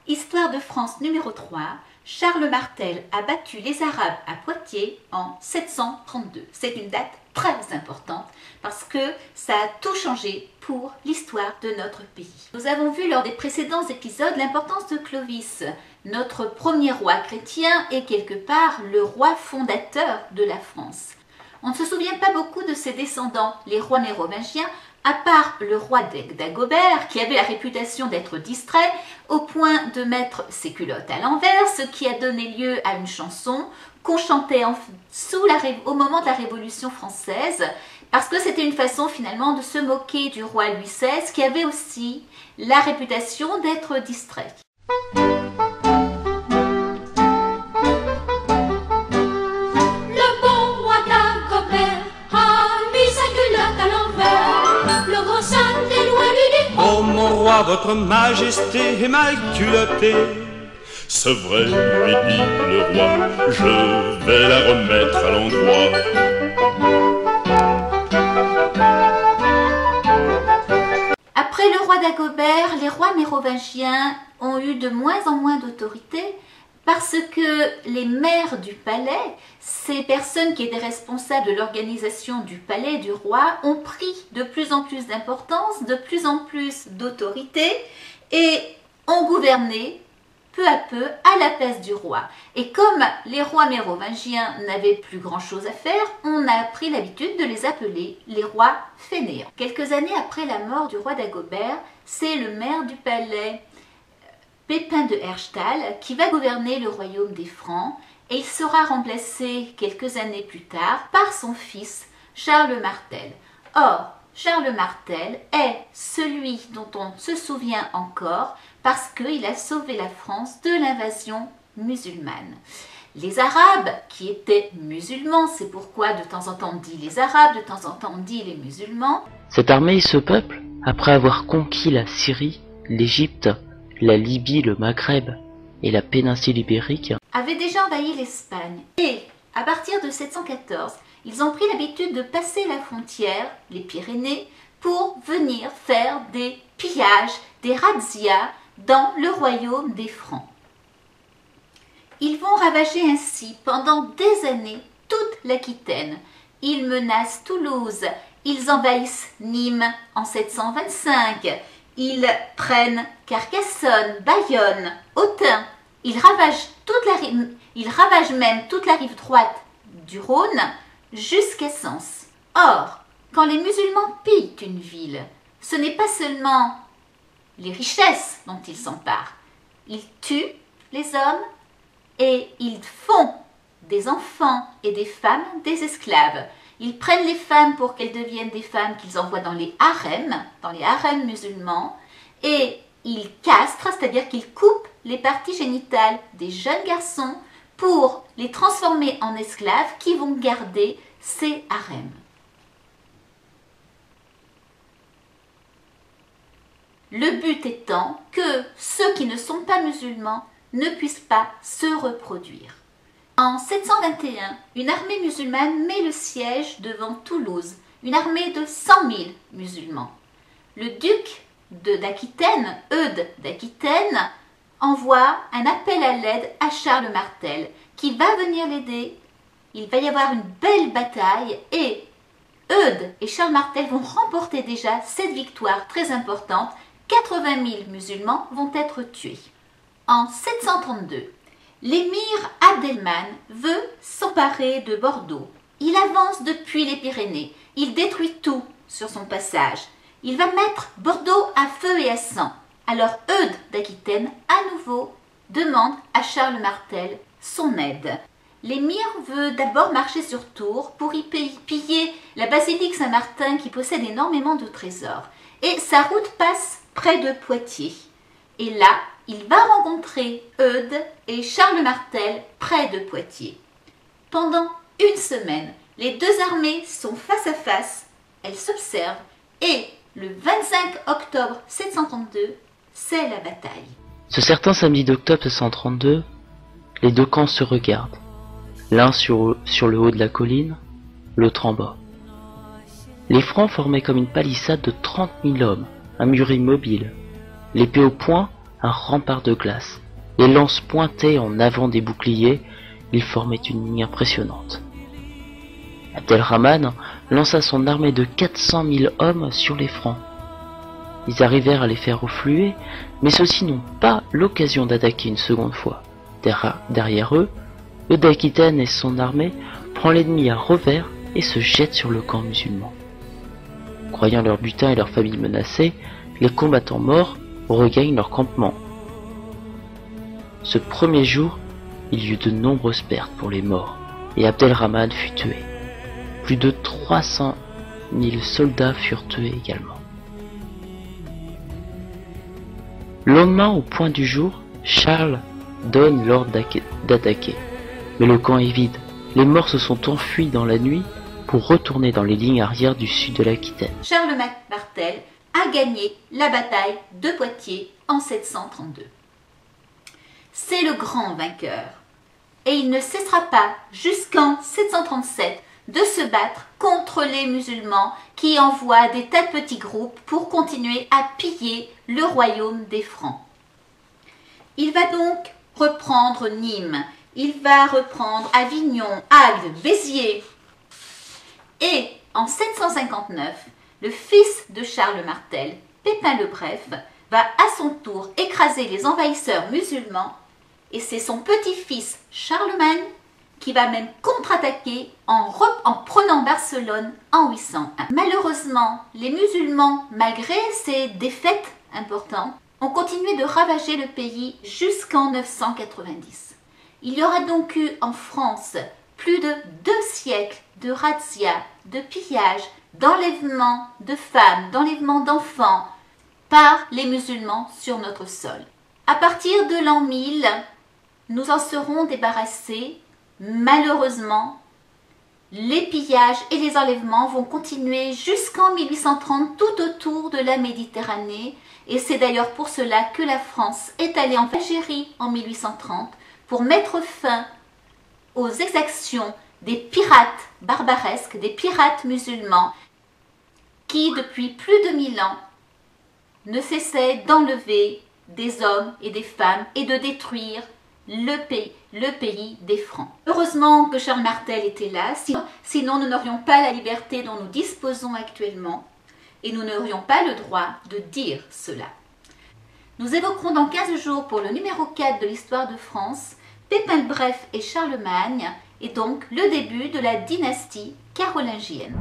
Histoire de France numéro 3, Charles Martel a battu les Arabes à Poitiers en 732. C'est une date très importante parce que ça a tout changé pour l'histoire de notre pays. Nous avons vu lors des précédents épisodes l'importance de Clovis, notre premier roi chrétien et quelque part le roi fondateur de la France. On ne se souvient pas beaucoup de ses descendants, les rois mérovingiens, à part le roi d'Agobert, qui avait la réputation d'être distrait, au point de mettre ses culottes à l'envers, ce qui a donné lieu à une chanson qu'on chantait au moment de la Révolution française, parce que c'était une façon finalement de se moquer du roi Louis XVI, qui avait aussi la réputation d'être distrait. Oh mon roi, votre majesté est mal culottée. C'est vrai, lui dit le roi, je vais la remettre à l'endroit. Après le roi d'Agobert, les rois mérovingiens ont eu de moins en moins d'autorité parce que les maires du palais, ces personnes qui étaient responsables de l'organisation du palais du roi, ont pris de plus en plus d'importance, de plus en plus d'autorité et ont gouverné peu à peu à la place du roi. Et comme les rois mérovingiens n'avaient plus grand-chose à faire, on a pris l'habitude de les appeler les rois fainéants. Quelques années après la mort du roi d'Agobert, c'est le maire du palais, Pépin de Herstal, qui va gouverner le royaume des Francs, et il sera remplacé quelques années plus tard par son fils Charles Martel. Or, Charles Martel est celui dont on se souvient encore parce qu'il a sauvé la France de l'invasion musulmane. Les Arabes, qui étaient musulmans, c'est pourquoi de temps en temps on dit les Arabes, de temps en temps on dit les musulmans. Cette armée et ce peuple, après avoir conquis la Syrie, l'Égypte, la Libye, le Maghreb et la péninsule ibérique, avaient déjà envahi l'Espagne. Et à partir de 714, ils ont pris l'habitude de passer la frontière, les Pyrénées, pour venir faire des pillages, des razzias dans le royaume des Francs. Ils vont ravager ainsi pendant des années toute l'Aquitaine. Ils menacent Toulouse, ils envahissent Nîmes en 725, ils prennent Carcassonne, Bayonne, Autun. Ils ravagent même toute la rive droite du Rhône jusqu'à Sens. Or, quand les musulmans pillent une ville, ce n'est pas seulement les richesses dont ils s'emparent. Ils tuent les hommes et ils font des enfants et des femmes des esclaves. Ils prennent les femmes pour qu'elles deviennent des femmes qu'ils envoient dans les harems musulmans, et ils castrent, c'est-à-dire qu'ils coupent les parties génitales des jeunes garçons pour les transformer en esclaves qui vont garder ces harems. Le but étant que ceux qui ne sont pas musulmans ne puissent pas se reproduire. En 721, une armée musulmane met le siège devant Toulouse, une armée de 100 000 musulmans. Le duc d'Aquitaine, Eudes d'Aquitaine, envoie un appel à l'aide à Charles Martel, qui va venir l'aider. Il va y avoir une belle bataille et Eudes et Charles Martel vont remporter déjà cette victoire très importante. 80 000 musulmans vont être tués. En 732, l'émir Abdelman veut s'emparer de Bordeaux. Il avance depuis les Pyrénées. Il détruit tout sur son passage. Il va mettre Bordeaux à feu et à sang. Alors Eudes d'Aquitaine, à nouveau, demande à Charles Martel son aide. L'émir veut d'abord marcher sur Tours pour y piller la basilique Saint-Martin qui possède énormément de trésors. Et sa route passe près de Poitiers. Et là, il va rencontrer Eudes et Charles Martel près de Poitiers. Pendant une semaine, les deux armées sont face à face, elles s'observent et le 25 octobre 732, c'est la bataille. Ce certain samedi d'octobre 732, les deux camps se regardent, l'un sur le haut de la colline, l'autre en bas. Les Francs formaient comme une palissade de 30 000 hommes, un mur immobile, l'épée au poing, un rempart de glace. Les lances pointaient en avant des boucliers, ils formaient une ligne impressionnante. Abdelrahman lança son armée de 400 000 hommes sur les Francs. Ils arrivèrent à les faire refluer, mais ceux-ci n'ont pas l'occasion d'attaquer une seconde fois. Derrière eux, Eudes d'Aquitaine et son armée prend l'ennemi à revers et se jette sur le camp musulman. Croyant leur butin et leur famille menacés, les combattants morts regagnent leur campement. Ce premier jour, il y eut de nombreuses pertes pour les morts, et Abdelrahman fut tué. Plus de 300 000 soldats furent tués également. Le lendemain, au point du jour, Charles donne l'ordre d'attaquer. Mais le camp est vide. Les morts se sont enfuis dans la nuit pour retourner dans les lignes arrières du sud de l'Aquitaine. Charles Martel a gagné la bataille de Poitiers en 732. C'est le grand vainqueur. Et il ne cessera pas jusqu'en 737 de se battre contre les musulmans qui envoient des tas de petits groupes pour continuer à piller le royaume des Francs. Il va donc reprendre Nîmes, il va reprendre Avignon, Agde, Béziers. Et en 759, le fils de Charles Martel, Pépin le Bref, va à son tour écraser les envahisseurs musulmans et c'est son petit-fils Charlemagne qui va même contre-attaquer en prenant Barcelone en 801. Malheureusement, les musulmans, malgré ces défaites importantes, ont continué de ravager le pays jusqu'en 990. Il y aura donc eu en France plus de 2 siècles de razzias, de pillages, d'enlèvements de femmes, d'enlèvements d'enfants par les musulmans sur notre sol. À partir de l'an 1000, nous en serons débarrassés. Malheureusement, les pillages et les enlèvements vont continuer jusqu'en 1830 tout autour de la Méditerranée et c'est d'ailleurs pour cela que la France est allée en Algérie en 1830 pour mettre fin aux exactions des pirates barbaresques, des pirates musulmans qui depuis plus de 1000 ans ne cessaient d'enlever des hommes et des femmes et de détruire le pays des Francs. Heureusement que Charles Martel était là, sinon nous n'aurions pas la liberté dont nous disposons actuellement et nous n'aurions pas le droit de dire cela. Nous évoquerons dans 15 jours pour le numéro 4 de l'histoire de France, Pépin le Bref et Charlemagne et donc le début de la dynastie carolingienne.